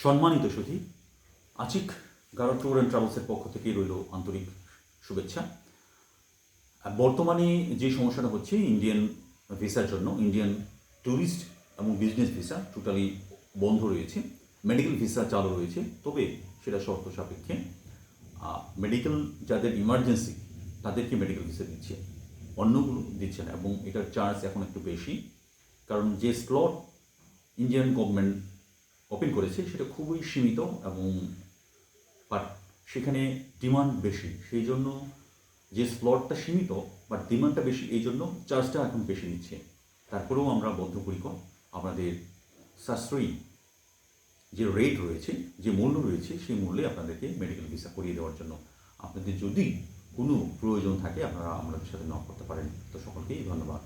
সম্মানিত সুধী, Achik Garo tour and ট্রাভেলসের পক্ষ থেকেই রইল আন্তরিক শুভেচ্ছা। বর্তমানে যে সমস্যাটা হচ্ছে ইন্ডিয়ান ভিসার জন্য, ইন্ডিয়ান ট্যুরিস্ট এবং বিজনেস ভিসা টোটালি বন্ধ রয়েছে। মেডিকেল ভিসা চালু রয়েছে, তবে সেটা শর্ত সাপেক্ষে। মেডিকেল যাদের ইমার্জেন্সি তাদেরকে মেডিকেল ভিসা দিচ্ছে, অন্যগুলো দিচ্ছে না, এবং এটার চার্জ এখন একটু বেশি। কারণ যে স্লট ইন্ডিয়ান গভর্নমেন্ট ওপেন করেছে সেটা খুবই সীমিত, এবং বাট সেখানে ডিমান্ড বেশি, সেই জন্য যে স্লটটা সীমিত বাট ডিমান্ডটা বেশি, এই জন্য চার্জটা এখন বেশি নিচ্ছে। তারপরেও আমরা বদ্ধপরিকর আপনাদের সাশ্রয়ী যে রেট রয়েছে, যে মূল্য রয়েছে, সেই মূল্যে আপনাদেরকে মেডিকেল ভিসা করিয়ে দেওয়ার জন্য। আপনাদের যদি কোনো প্রয়োজন থাকে আপনারা আমাদের সাথে নক করতে পারেন। তো সকলকেই ধন্যবাদ।